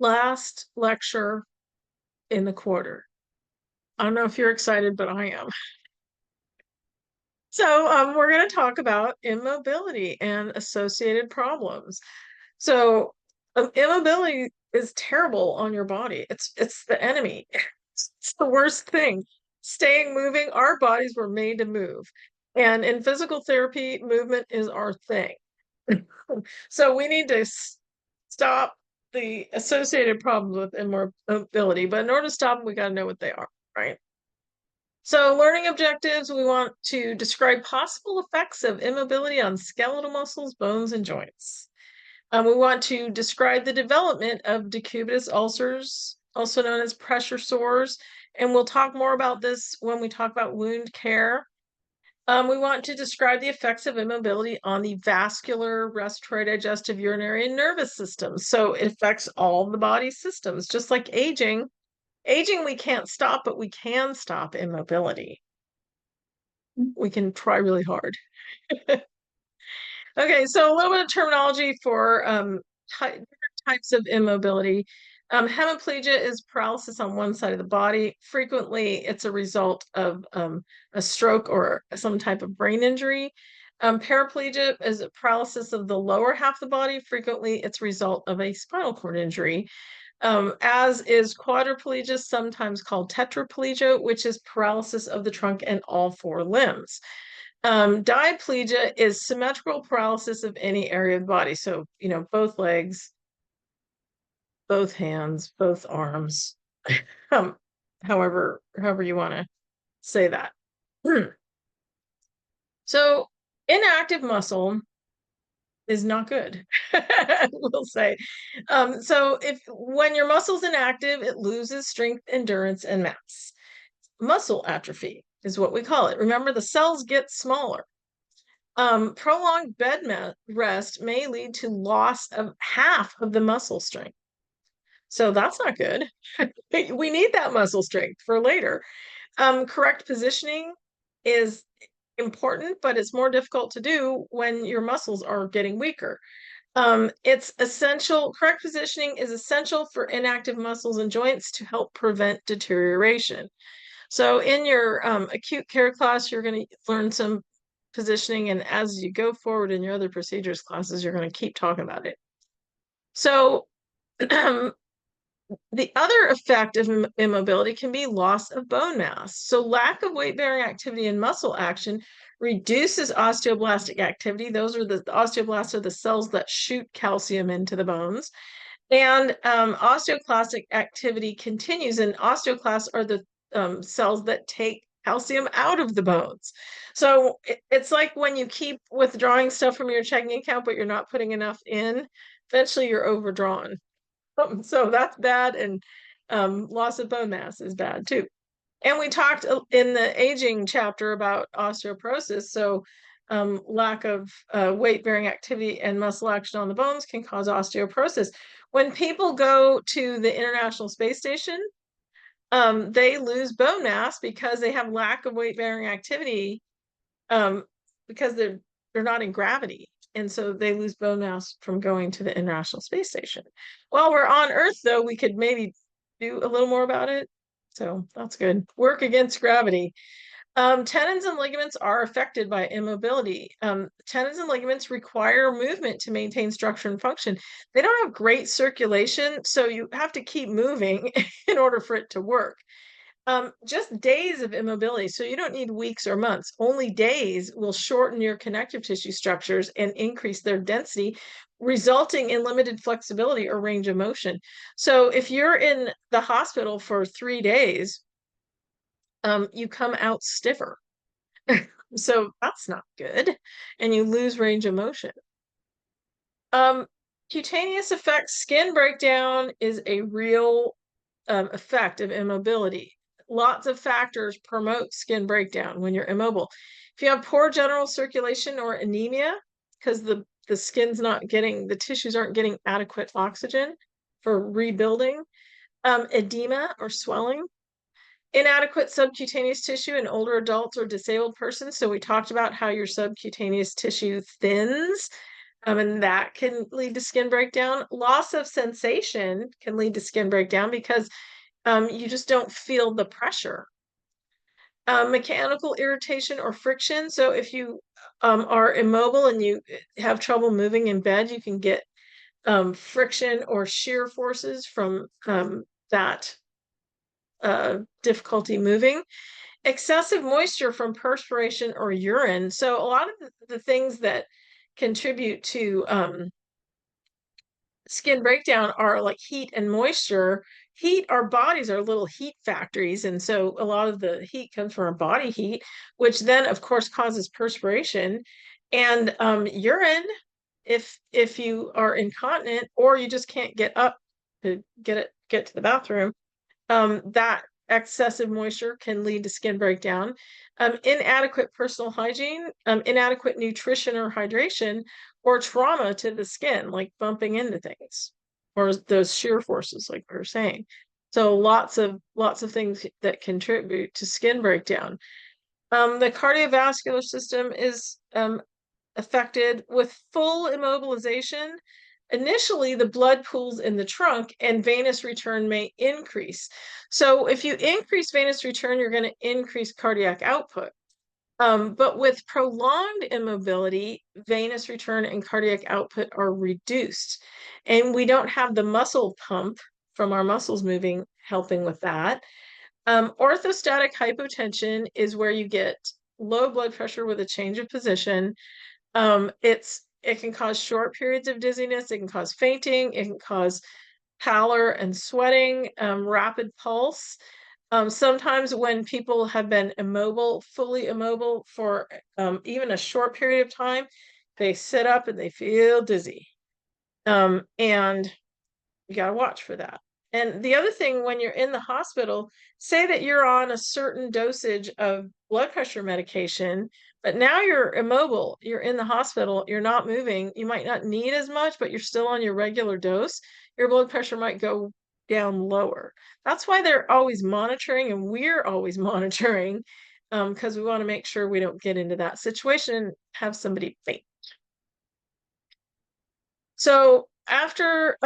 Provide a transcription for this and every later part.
last lecture in the quarter. I don't know if you're excited, but I am. So, we're going to talk about immobility and associated problems. So, immobility is terrible on your body. It's the enemy. It's the worst thing. Staying moving, our bodies were made to move. And in physical therapy, movement is our thing. So we need to stop the associated problems with immobility. But in order to stop them, we got to know what they are, right? So, learning objectives, we want to describe possible effects of immobility on skeletal muscles, bones, and joints. We want to describe the development of decubitus ulcers, also known as pressure sores, and we'll talk more about this when we talk about wound care. We want to describe the effects of immobility on the vascular, respiratory, digestive, urinary, and nervous systems. So it affects all the body systems, just like aging. Aging we can't stop, but we can stop immobility. We can try really hard. Okay, so a little bit of terminology for different types of immobility. Hemiplegia is paralysis on one side of the body. Frequently, it's a result of a stroke or some type of brain injury. Paraplegia is a paralysis of the lower half of the body. Frequently, it's a result of a spinal cord injury. As is quadriplegia, sometimes called tetraplegia, which is paralysis of the trunk and all four limbs. Diplegia is symmetrical paralysis of any area of the body. So, both legs, both hands, both arms, um, however you want to say that. So, inactive muscle is not good, we'll say. So if when your muscle's inactive, it loses strength, endurance, and mass. Muscle atrophy is what we call it. Remember, the cells get smaller. Prolonged bed rest may lead to loss of half of the muscle strength. So that's not good. We need that muscle strength for later. Correct positioning is important, but it's more difficult to do when your muscles are getting weaker. It's essential. Correct positioning is essential for inactive muscles and joints to help prevent deterioration. So in your acute care class, you're going to learn some positioning, and as you go forward in your other procedures classes, you're going to keep talking about it. So the other effect of immobility can be loss of bone mass. So lack of weight-bearing activity and muscle action reduces osteoblastic activity. Those are the osteoblasts are the cells that shoot calcium into the bones. And osteoclastic activity continues, and osteoclasts are the cells that take calcium out of the bones. So it's like when you keep withdrawing stuff from your checking account, but you're not putting enough in, eventually you're overdrawn. So that's bad, and loss of bone mass is bad too. And we talked in the aging chapter about osteoporosis. So lack of weight-bearing activity and muscle action on the bones can cause osteoporosis. When people go to the International Space Station, they lose bone mass because they have lack of weight-bearing activity because they're not in gravity. And so they lose bone mass from going to the International Space Station. While we're on Earth, though, we could maybe do a little more about it. So that's good. Work against gravity. Tendons and ligaments are affected by immobility. Tendons and ligaments require movement to maintain structure and function. They don't have great circulation, so you have to keep moving in order for it to work. Just days of immobility, so you don't need weeks or months. Only days will shorten your connective tissue structures and increase their density, resulting in limited flexibility or range of motion. So if you're in the hospital for 3 days, you come out stiffer. So that's not good. And you lose range of motion. Cutaneous effects, skin breakdown is a real effect of immobility. Lots of factors promote skin breakdown when you're immobile. If you have poor general circulation or anemia, because the skin's not getting, the tissues aren't getting adequate oxygen for rebuilding, edema or swelling, inadequate subcutaneous tissue in older adults or disabled persons. So we talked about how your subcutaneous tissue thins And that can lead to skin breakdown. Loss of sensation can lead to skin breakdown because you just don't feel the pressure. Mechanical irritation or friction. So if you are immobile and you have trouble moving in bed, you can get friction or shear forces from that difficulty moving. Excessive moisture from perspiration or urine. So a lot of the things that contribute to skin breakdown are like heat and moisture. Heat, our bodies are little heat factories, and so a lot of the heat comes from our body heat, which then of course causes perspiration. And urine, if you are incontinent or you just can't get up to get to the bathroom, that excessive moisture can lead to skin breakdown. Inadequate personal hygiene, inadequate nutrition or hydration, or trauma to the skin, like bumping into things, or those shear forces, like we were saying. So lots of things that contribute to skin breakdown. The cardiovascular system is affected with full immobilization. Initially, the blood pools in the trunk and venous return may increase. So if you increase venous return, you're going to increase cardiac output. But with prolonged immobility, venous return and cardiac output are reduced. And we don't have the muscle pump from our muscles moving, helping with that. Orthostatic hypotension is where you get low blood pressure with a change of position. It can cause short periods of dizziness, it can cause fainting, it can cause pallor and sweating, rapid pulse. Sometimes when people have been immobile, fully immobile for even a short period of time, they sit up and they feel dizzy. And you got to watch for that. And the other thing, when you're in the hospital, say that you're on a certain dosage of blood pressure medication, but now you're immobile, you're in the hospital, you're not moving, you might not need as much, but you're still on your regular dose, your blood pressure might go down lower. That's why they're always monitoring, and we're always monitoring, because we want to make sure we don't get into that situation and have somebody faint. So after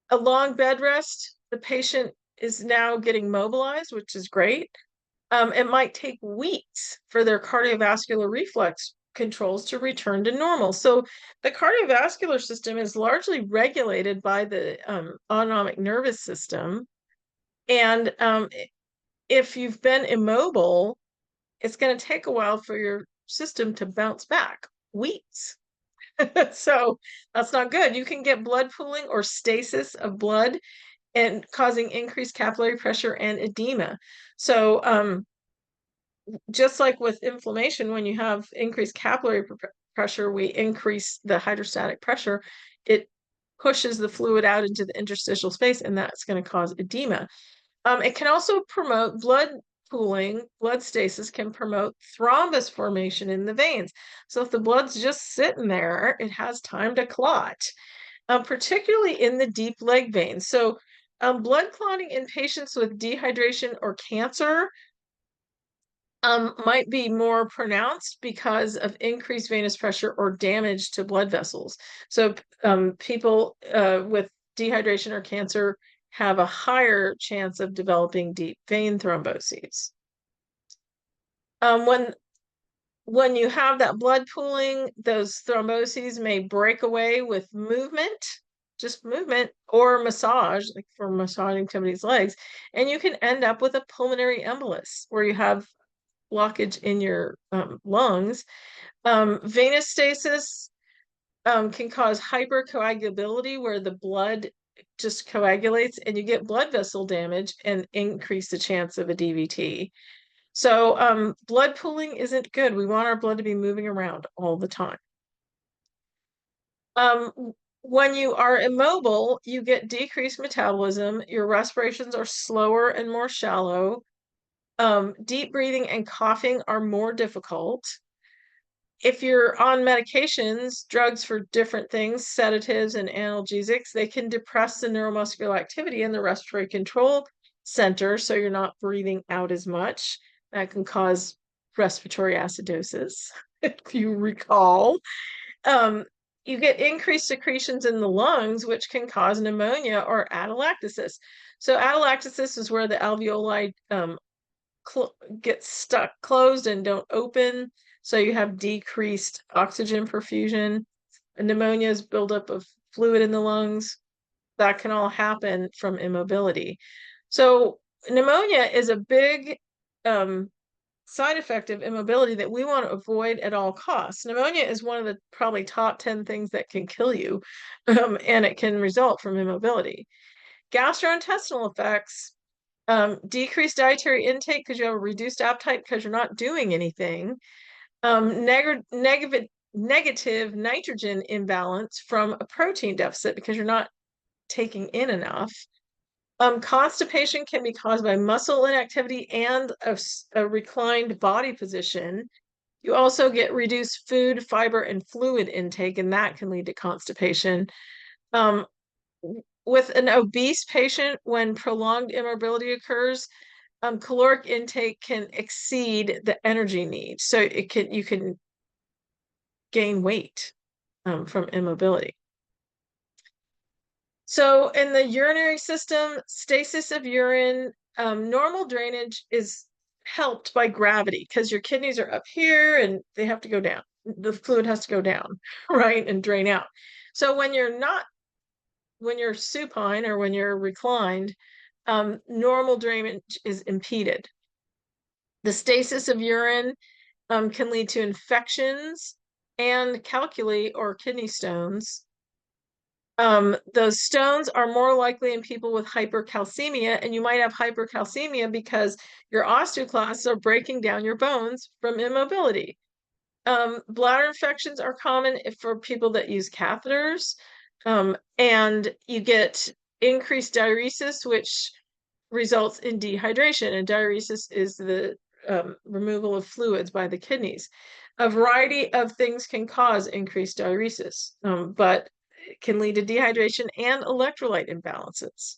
a long bed rest, the patient is now getting mobilized, which is great. It might take weeks for their cardiovascular reflex controls to return to normal. So the cardiovascular system is largely regulated by the autonomic nervous system. And if you've been immobile, it's going to take a while for your system to bounce back, weeks. So that's not good. You can get blood pooling or stasis of blood and causing increased capillary pressure and edema. So just like with inflammation, when you have increased capillary pressure, we increase the hydrostatic pressure. It pushes the fluid out into the interstitial space, and that's going to cause edema. It can also promote blood pooling. Blood stasis can promote thrombus formation in the veins. So if the blood's just sitting there, it has time to clot, particularly in the deep leg veins. So blood clotting in patients with dehydration or cancer might be more pronounced because of increased venous pressure or damage to blood vessels. So people with dehydration or cancer have a higher chance of developing deep vein thromboses. When you have that blood pooling, those thromboses may break away with movement, just movement, or massage, like for massaging somebody's legs, and you can end up with a pulmonary embolus where you have blockage in your lungs. Venous stasis can cause hypercoagulability, where the blood just coagulates and you get blood vessel damage and increase the chance of a DVT. So blood pooling isn't good. We want our blood to be moving around all the time. When you are immobile, you get decreased metabolism. Your respirations are slower and more shallow. Deep breathing and coughing are more difficult. If you're on medications, drugs for different things, sedatives and analgesics, they can depress the neuromuscular activity in the respiratory control center, so you're not breathing out as much. That can cause respiratory acidosis, if you recall. you get increased secretions in the lungs, which can cause pneumonia or atelectasis. So atelectasis is where the alveoli get stuck closed and don't open. So you have decreased oxygen perfusion. And pneumonia is buildup of fluid in the lungs. That can all happen from immobility. So pneumonia is a big side effect of immobility that we want to avoid at all costs. Pneumonia is one of the probably top 10 things that can kill you, and it can result from immobility. Gastrointestinal effects, decreased dietary intake because you have a reduced appetite because you're not doing anything, negative nitrogen imbalance from a protein deficit because you're not taking in enough. Constipation can be caused by muscle inactivity and a reclined body position. You also get reduced food, fiber, and fluid intake, and that can lead to constipation. Um, with an obese patient, when prolonged immobility occurs, caloric intake can exceed the energy need. So you can gain weight from immobility. So in the urinary system, stasis of urine, normal drainage is helped by gravity because your kidneys are up here and they have to go down. The fluid has to go down, right, and drain out. So when you're supine or when you're reclined, normal drainage is impeded. The stasis of urine can lead to infections and calculi or kidney stones. Those stones are more likely in people with hypercalcemia, and you might have hypercalcemia because your osteoclasts are breaking down your bones from immobility. Bladder infections are common for people that use catheters, and you get increased diuresis, which results in dehydration, and diuresis is the removal of fluids by the kidneys. A variety of things can cause increased diuresis, but it can lead to dehydration and electrolyte imbalances.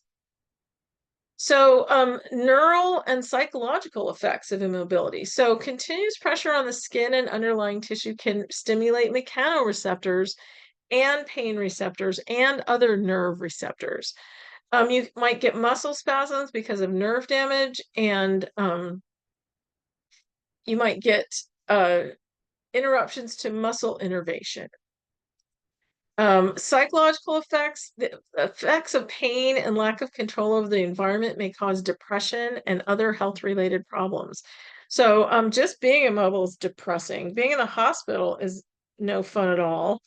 So, neural and psychological effects of immobility. So, continuous pressure on the skin and underlying tissue can stimulate mechanoreceptors and pain receptors and other nerve receptors. You might get muscle spasms because of nerve damage, and you might get interruptions to muscle innervation. Psychological effects, the effects of pain and lack of control over the environment may cause depression and other health-related problems. So just being immobile is depressing. Being in the hospital is no fun at all.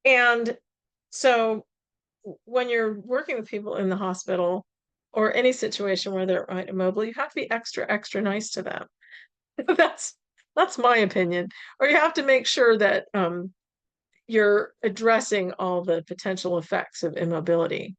And so when you're working with people in the hospital or any situation where they're immobile, you have to be extra, extra nice to them. That's that's my opinion. Or you have to make sure that you're addressing all the potential effects of immobility.